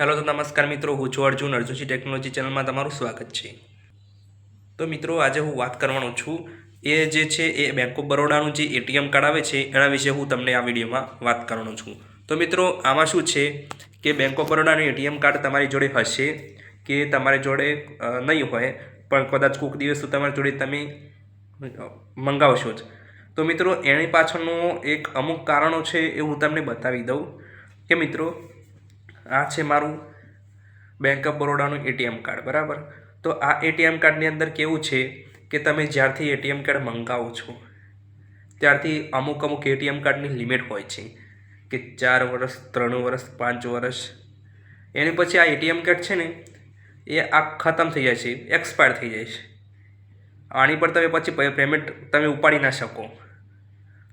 Hello तो नमस्कार मित्रों, हूँ छुं अर्जुन अर्जुनजी टेक्नोलॉजी चैनल में तमारुं स्वागत है। तो मित्रों, आज हूँ बात करवानो छूं ए जे छे ए बैंक ऑफ बरोडानुं जे एटीएम कार्ड आवे छे एना विषे हूँ तमने आ विडियो में बात करवानो छूं। तो मित्रों, आमां शुं छे कि बैंक ऑफ बरोडानुं एटीएम कार्ड तमारी जोड़े हशे कि तमारी जोड़े नहीं होय, पण कदाच कोक दिवस तमारी जोड़े तमे मंगावशो ज। तो मित्रों, एनी पाछळनो एक अमुक कारणो छे ए हूँ तमने बतावी दऊं कि मित्रों आ छे मारू बैंक ऑफ बरोडानुं एटीएम कार्ड, बराबर। तो आ एटीएम कार्डनी अंदर केवुं छे कि तमे ज्यारथी एटीएम कार्ड मंगावो छो त्यारथी अमुक अमुक एटीएम कार्डनी लिमिट होय छे कि 4 वर्ष 3 वर्ष 5 वर्ष एनी पछी आ एटीएम कार्ड छे ने ए आ खत्म थई जाय छे, एक्सपायर थई जाय छे। आनी पर तमे पछी पेमेंट तमे उपाड़ी ना शको।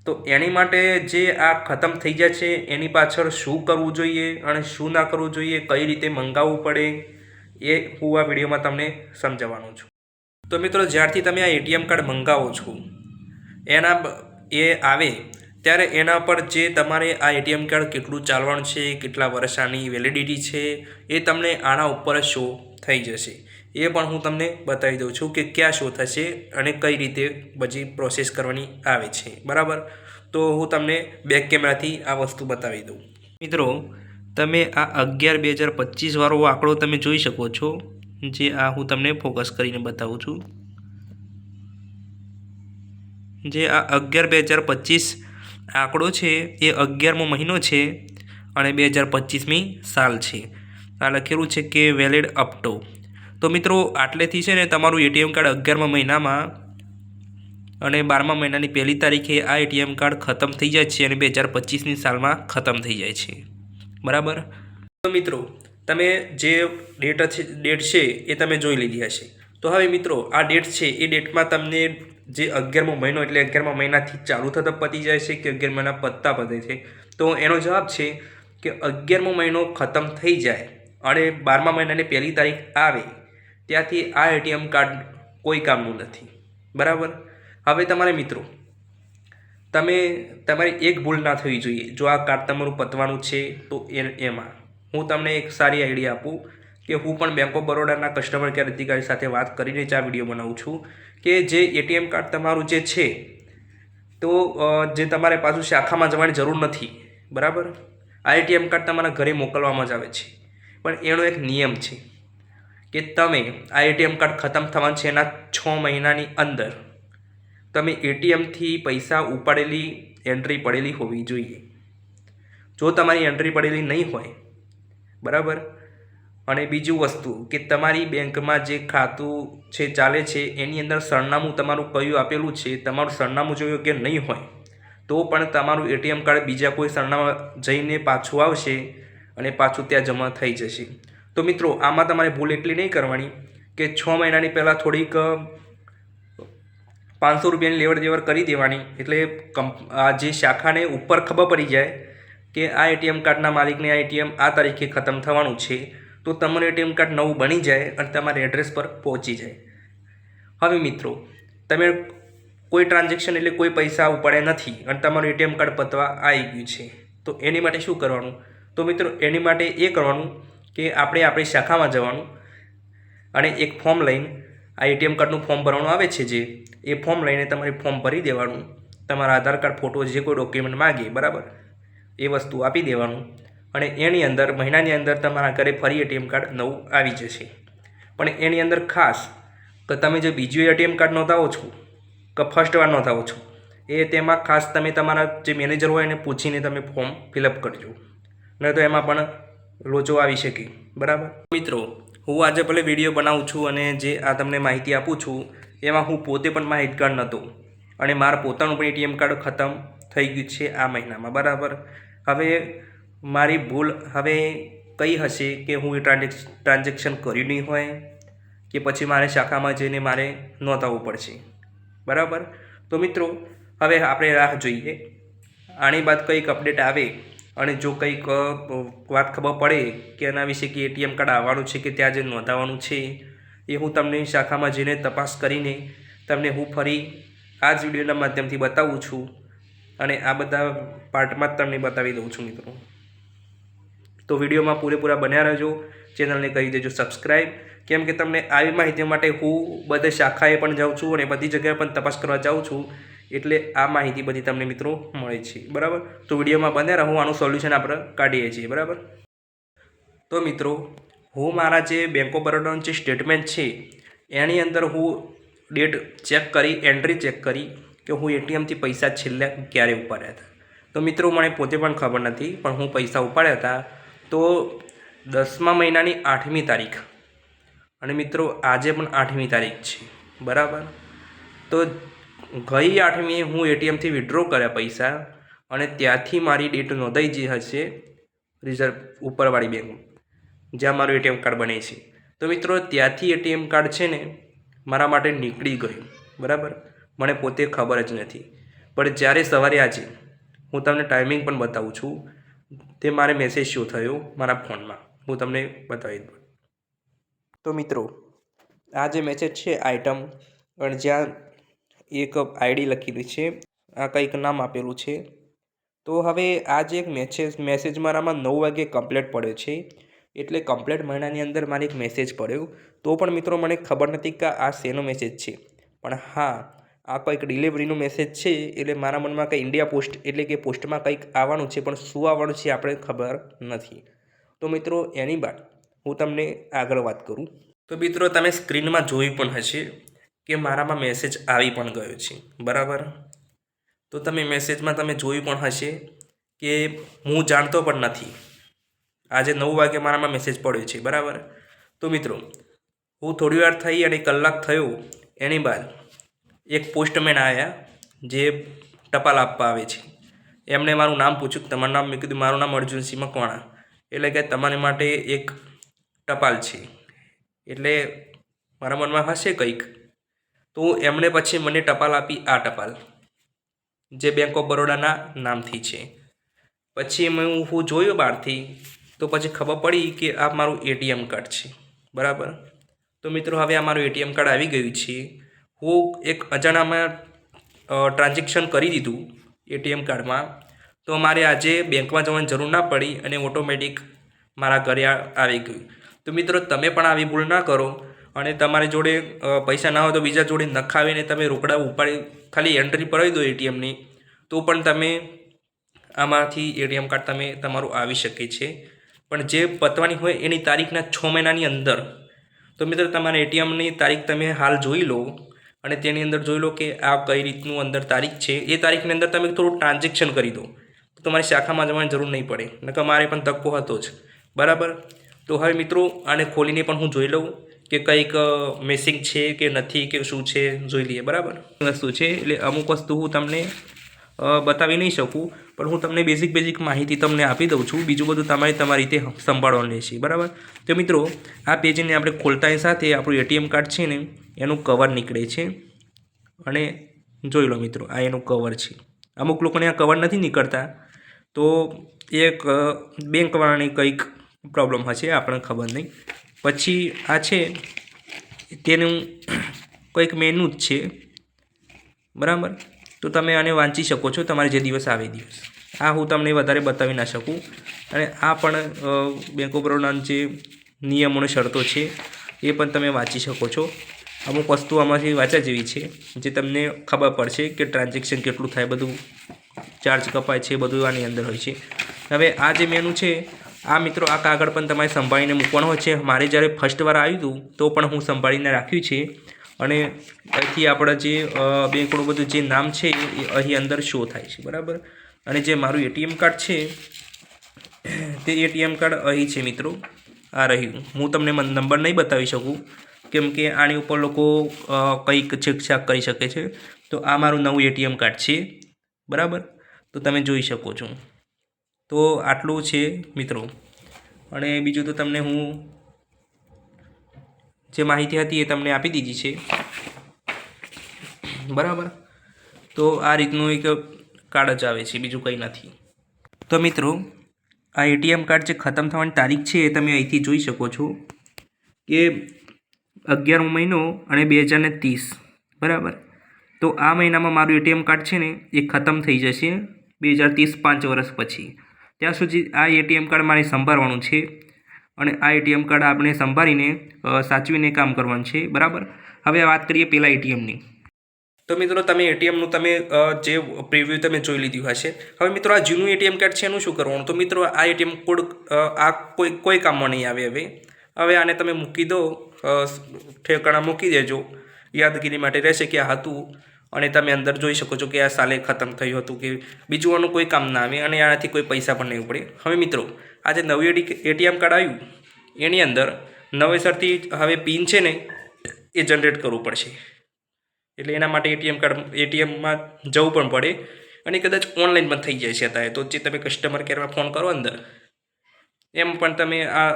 तो एनी माटे जे आ खत्म थई जाय छे एनी पाछळ शुं करवुं जोईए अने शुं ना करवुं जोईए, कई रीते मंगाववुं पड़े ए हूँ आ विडियो में तमने समजाववानो छुं। तो मित्रों, ज्यारथी तमे आ एटीएम कार्ड मंगावो छो एना ए आवे त्यारे एना पर जे तमारे आ एटीएम कार्ड केटलुं चालवानुं छे, केटला वर्ष आनी वेलिडिटी छे ए तमने आना उपर शो थई जशे। ए पण हूँ तमने बतावी दऊं छुं कि क्या शो थशे अने कई रीते बधी प्रोसेस करवानी आवे छे, बराबर। तो हूँ तमने बेक केमेराथी आ वस्तु बतावी दऊं। मित्रों, तमे आ 11/2025 वाळो आंकड़ो तमे जोई शको छो, जे आ हूँ तमने फोकस करीने बतावुं छुं। जे आ 11/2025 आंकड़ो छे ए 11मो महीनो छे अने 2025मी साल छे। आ लखेलुं छे कि वेलिड अप टू। तो मित्रों, आटलेथी छे ने तमारुं एटीएम कार्ड 11मा महीनामां अने 12मा महीनानी पहली तारीखे आ एटीएम कार्ड खत्म थई जाय छे अने 2025नी सालमां खत्म थई जाय छे, बराबर। तो मित्रों, तमे जे डेट छे ए तमे जोई लीधी हशे। तो हवे मित्रों, आ डेट छे ए डेटमां तमने जे 11मो महीनो एटले 11मा महीनाथी चालू थता पती जाय छे कि 11 महीना पतता पते छे। तो एनो जवाब छे कि 11मो महीनो खत्म थई जाय अने 12मा महीनानी पहली तारीख आवे त्यारथी आ एटीएम कार्ड कोई कामनुं नथी, बराबर। हवे तमारे मित्रों तमे तमारी एक भूल ना थवी जोईए। जो आ कार्ड तमारुं पतवानुं छे तो एमां हूँ तमने एक सारी आइडिया आपूँ कि हूँ पण बैंक ऑफ बरोडाना कस्टमर केर अधिकारी साथे वात करीने ज आ विडियो बनावुं छुं कि जे एटीएम कार्ड तमारुं जे छे तो जे तमारे पाछुं शाखामां जवानी जरूर नथी, बराबर। आ एटीएम कार्ड तमारा घरे मोकलवामां ज आवे छे, पण एनो एक नियम छे कि तमे आ एटीएम कार्ड खत्म थवानुं छे एना 6 महीनानी अंदर तमे एटीएम थी पैसा उपाड़ेली एंट्री पड़ेली होवी जोईए। जो तमारी एंट्री पड़ेली नहीं होय, बराबर। अने बीजू वस्तु कि तमारी बैंक में जे खातुं छे चाले छे एनी अंदर सरनामું तमारुं कयुं आपेलुं छे, तमारुं सरनामું जो योग्य नहीं होय तो पण तमारुं एटीएम कार्ड बीजा कोई सरनामा जईने पाछुं आवशे अने पाछुं त्यां जमा थई जशे। तो मित्रों, आमां तमारे भूल एटली नहीं करवानी कि 6 महीनानी पहेला थोड़ीक 500 रुपयानी लेवड़ देवड़ करी देवानी एटले आ जे शाखाने उपर खबर पड़ी जाए कि आ एटीएम कार्डना मालिकने आ एटीएम आ तारीखे खत्म थवानुं छे तो तमने एटीएम कार्ड नवुं बनी जाए अने तमारे एड्रेस पर पहोंची जाए। हवे मित्रों, तमे कोई ट्रांजेक्शन एटले कोई पैसा उपाड्या नथी अने तमारुं एटीएम कार्ड पतवा आई गयुं छे तो एनी माटे शुं करवानुं? तो मित्रों, एनी माटे ए करवानुं कि आपणे आपणी शाखामां जवानुं अने एक फॉर्म लईने आ एटीएम कार्डनुं फॉर्म भरवानुं आवे छे जे ए फॉर्म लईने तमारे फॉर्म भरी देवानुं। तमारा आधार कार्ड फोटो जे कोई डॉक्यूमेंट मांगे, बराबर, ए वस्तु आपी देवानुं अने एनी अंदर महीनानी अंदर तमारा घरे फरी एटीएम कार्ड नवुं आवी जशे। पण एनी अंदर खास कि तमे जे बीजुं एटीएम कार्ड नोंधावो छो कि फर्स्ट वार नोंधावो छो ए तेमां खास तमे तमारा जे मैनेजर होय एने पूछीने तमे फॉर्म फिलअप करजो, नहीं तो एमां पण लोचो आवी शके, बराबर। मित्रों, हूँ आज भले विडियो बनावुं छुं अने जे आ तमने माहिती आपूं छुं एमां हूँ पोते पण माहितगार नहोतो अने मार पोतानुं पण एटीएम कार्ड खत्म थई गयुं छे आ महीनामां, बराबर। हवे मारी भूल हवे कई हशे कि हूँ ए ट्रांजेक्शन कर्युं नहीं होय कि पछी मारे शाखामां जईने मारे नोंधाववुं पड़शे, बराबर। तो मित्रों, हवे आपणे राह जोईए आनी बाद कंईक अपडेट आवे अने जो कंईक वात खबर पड़े कि एना विषे कि एटीएम कार्ड आववानुं छे कि त्यां जे नोंधाववानुं छे ए हूँ तमने शाखामां जईने तपास करीने तमने हूँ फरी आ ज विडियोना माध्यमथी बतावुं छुं अने आ बधा पार्टमां ज तमने बतावी दऊं छुं मित्रों। તો વિડીયોમાં પૂરેપૂરા બન્યા રહેજો, ચેનલને કરી દેજો સબસ્ક્રાઈબ, કેમ કે તમને આવી માહિતી માટે હું બધે શાખાએ પણ જાઉં છું અને બધી જગ્યાએ પણ તપાસ કરવા જાઉં છું, એટલે આ માહિતી બધી તમને મિત્રો મળે છે, બરાબર. તો વિડીયોમાં બન્યા રહો, આનું સોલ્યુશન આપણે કાઢીએ છીએ, બરાબર. તો મિત્રો હું મારા જે બેંક ઓફ બરોડાનું જે સ્ટેટમેન્ટ છે એની અંદર હું ડેટ ચેક કરી, એન્ટ્રી ચેક કરી કે હું એટીએમથી પૈસા છેલ્લે ક્યારે ઉપાડ્યા હતા. તો મિત્રો મને પોતે પણ ખબર નથી, પણ હું પૈસા ઉપાડ્યા હતા તો 10મા મહિનાની 8મી તારીખ, અને મિત્રો આજે પણ 8મી તારીખ છે, બરાબર. તો ગઈ 8મીએ હું એટીએમથી વિડ્રો કર્યા પૈસા, અને ત્યાંથી મારી ડેટ નોંધાઈ જે હશે રિઝર્વ ઉપરવાળી બેંક જ્યાં મારું એટીએમ કાર્ડ બને છે. તો મિત્રો ત્યાંથી એટીએમ કાર્ડ છે ને મારા માટે નીકળી ગયું, બરાબર. મને પોતે ખબર જ નથી, પણ જ્યારે સવારે આજે હું તમને ટાઈમિંગ પણ બતાવું છું, તે મારે મેસેજ શો થયો મારા ફોનમાં, હું તમને બતાવી દઉં. તો મિત્રો આ જે મેસેજ છે આઇટમ, અને જ્યાં એક આઈડી લખેલી છે, આ કંઈક નામ આપેલું છે. તો હવે આ જે એક મેસેજ મારામાં 9 વાગે કમ્પ્લીટ પડ્યો છે, એટલે કમ્પ્લીટ મહિનાની અંદર મારે એક મેસેજ પડ્યો. તો પણ મિત્રો મને ખબર નથી કે આ શેનો મેસેજ છે, પણ હા આ કંઈક ડિલિવરીનો મેસેજ છે, એટલે મારા મનમાં કંઈ ઇન્ડિયા પોસ્ટ એટલે કે પોસ્ટમાં કંઈક આવવાનું છે, પણ શું આવવાનું છે આપણે ખબર નથી. તો મિત્રો એની બાદ હું તમને આગળ વાત કરું. તો મિત્રો તમે સ્ક્રીનમાં જોઈ પણ હશે કે મારામાં મેસેજ આવી પણ ગયો છે, બરાબર. તો તમે મેસેજમાં તમે જોયું પણ હશે કે હું જાણતો પણ નથી, આજે 9 વાગે મારામાં મેસેજ પડ્યો છે, બરાબર. તો મિત્રો હું થોડી વાર થઈ અને કલાક થયો એની બાદ એક પોસ્ટમેન આવ્યા જે ટપાલ આપવા આવે છે. એમણે મારું નામ પૂછ્યું, તમારું નામ? મેં કીધું મારું નામ અર્જુનસિંહ મકવાણા. એટલે કે તમારા માટે એક ટપાલ છે, એટલે મારા મનમાં હશે કંઈક. તો એમણે પછી મને ટપાલ આપી, આ ટપાલ જે બેંક ઓફ બરોડાના નામથી છે. પછી હું જોયો બહારથી, તો પછી ખબર પડી કે આ મારું એટીએમ કાર્ડ છે, બરાબર. તો મિત્રો હવે આ મારું એટીએમ કાર્ડ આવી ગયું છે. હું એક અજાણામાં ટ્રાન્ઝેક્શન કરી દીધું એટીએમ કાર્ડમાં, તો મારે આજે બેંકમાં જવાની જરૂર ના પડી અને ઓટોમેટિક મારા ઘરે આવી ગયું. તો મિત્રો તમે પણ આવી ભૂલ ના કરો, અને તમારી જોડે પૈસા ના હોય તો બીજા જોડે નખાવીને તમે રોકડા ઉપાડી ખાલી એન્ટ્રી પડાવી દો એટીએમની, તો પણ તમે આમાંથી એટીએમ કાર્ડ તમારું આવી શકે છે. પણ જે પતવાની હોય એની તારીખના 6 મહિનાની અંદર. તો મિત્રો તમારા એટીએમની તારીખ તમે હાલ જોઈ લો, અને તેની અંદર જોઈ લો કે આ કઈ રીતનું અંદર તારીખ છે. એ તારીખની અંદર તમે થોડું ટ્રાન્ઝેક્શન કરી દો, તો તમારી શાખામાં જવાની જરૂર નહીં પડે, નકર મારે પણ ધક્કો હતો જ, બરાબર. તો હવે મિત્રો આને ખોલીને પણ હું જોઈ લઉં કે કંઈક મિસિંગ છે કે નથી, કે શું છે જોઈ લઈએ, બરાબર. વસ્તુ છે એટલે અમુક વસ્તુ હું તમને બતાવી નહીં શકું, પણ હું તમને બેઝિક માહિતી તમને આપી દઉં છું. બીજું બધું તમારી રીતે સંભાળવાનું રહેશે, બરાબર. તો મિત્રો આ પેજને આપણે ખોલતાની સાથે આપણું એટીએમ કાર્ડ છે ને એનું કવર નીકળે છે, અને જોઈ લો મિત્રો આ એનું કવર છે. અમુક લોકોને આ કવર નથી નીકળતા, તો એક બેંકવાળાની કંઈક પ્રોબ્લેમ હશે, આપણને ખબર નહીં. પછી આ છે તેનું કંઈક મેનુ જ છે, બરાબર. તો તમે આને વાંચી શકો છો તમારે જે દિવસ આવે દિવસ. આ હું તમને વધારે બતાવી ના શકું. અને આ પણ બેંક ઓફ બરોડાના જે નિયમો અને શરતો છે એ પણ તમે વાંચી શકો છો. અમુક વસ્તુ આમાંથી વાંચ્યા જેવી છે, જે તમને ખબર પડશે કે ટ્રાન્ઝેક્શન કેટલું થાય, બધું ચાર્જ કપાય છે, બધું આની અંદર હોય છે. હવે આ જે મેનુ છે, આ મિત્રો આ કાગળ પણ તમારે સંભાળીને મૂકવાનો હોય છે. મારે જ્યારે ફર્સ્ટ વાર આવ્યું હતું તો પણ હું સંભાળીને રાખ્યું છે, અને અહીંથી આપણા જે બેંકનું બધું જે નામ છે એ અહીં અંદર શો થાય છે, બરાબર. અને જે મારું એટીએમ કાર્ડ છે તે એટીએમ કાર્ડ અહીં છે મિત્રો, આ રહ્યું. હું તમને નંબર નહીં બતાવી શકું, કેમ કે આની ઉપર લોકો કંઈક છેકછાક કરી શકે છે. તો આ મારું નવું એટીએમ કાર્ડ છે, બરાબર. તો તમે જોઈ શકો છો. તો આટલું છે મિત્રો. અને બીજું તો તમને હું જે માહિતી હતી એ તમને આપી દીધી છે, બરાબર. તો આ રીતનું એક કાર્ડ જ આવે છે, બીજું કંઈ નથી. તો મિત્રો આ એટીએમ કાર્ડ જે ખતમ થવાની તારીખ છે એ તમે અહીંથી જોઈ શકો છો કે 11મો મહિનો અને 2030, બરાબર. તો આ મહિનામાં મારું એટીએમ કાર્ડ છે ને એ ખતમ થઈ જશે 2030, 5 વર્ષ પછી. ત્યાં સુધી આ એટીએમ કાર્ડ મારે સંભાળવાનું છે અને આ એટીએમ કાર્ડ આપણે સંભાળીને સાચવીને કામ કરવાનું છે, બરાબર. હવે વાત કરીએ પહેલાં એટીએમની. તો મિત્રો તમે એટીએમનું તમે જે પ્રિવ્યૂ તમે જોઈ લીધું હશે. હવે મિત્રો આ જૂનું એટીએમ કાર્ડ છે એનું શું કરવાનું? તો મિત્રો આ એટીએમ કોડ આ કોઈ કામમાં નહીં આવે. હવે આને તમે મૂકી દો, ઠેકાણા મૂકી દેજો, યાદગીરી માટે રહેશે કે આ હતું, અને તમે અંદર જોઈ શકો છો કે આ સાલે ખતમ થયું હતું કે બીજું આનું કોઈ કામ ના આવે અને આનાથી કોઈ પૈસા પણ નહીં પડે. હવે મિત્રો આ જે નવું એટીએમ કાર્ડ આવ્યું એની અંદર નવેસરથી હવે પિન છે ને એ જનરેટ કરવું પડશે. એટલે એના માટે એટીએમમાં જવું પણ પડે અને કદાચ ઓનલાઈન પણ થઈ જાય છે અત્યારે. તો જે તમે કસ્ટમર કેરમાં ફોન કરો અંદર એમ પણ તમે આ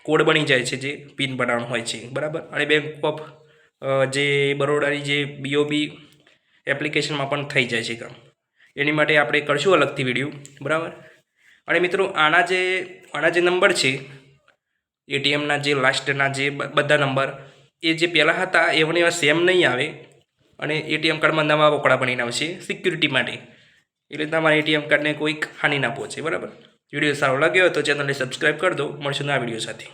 કોડ બની જાય છે જે પિન બનાવવાનો હોય છે, બરાબર. અને બેંક ઓફ જે બરોડાની જે BOB એપ્લિકેશનમાં પણ થઈ જાય છે કામ. એની માટે આપણે કરશું અલગથી વિડીયો, બરાબર. અને મિત્રો આના જે નંબર છે એટીએમના જે લાસ્ટના જે બધા નંબર એ જે પહેલાં હતા એવા સેમ નહીં આવે અને એટીએમ કાર્ડમાં નવા વોકડા બનીને આવશે સિક્યુરિટી માટે. એટલે તમારા એટીએમ કાર્ડને કોઈક હાનિ ના પહોંચે, બરાબર. વિડીયો સારો લાગ્યો તો ચેનલને સબસ્ક્રાઈબ કરી દો. મળશું આ વિડીયો સાથે.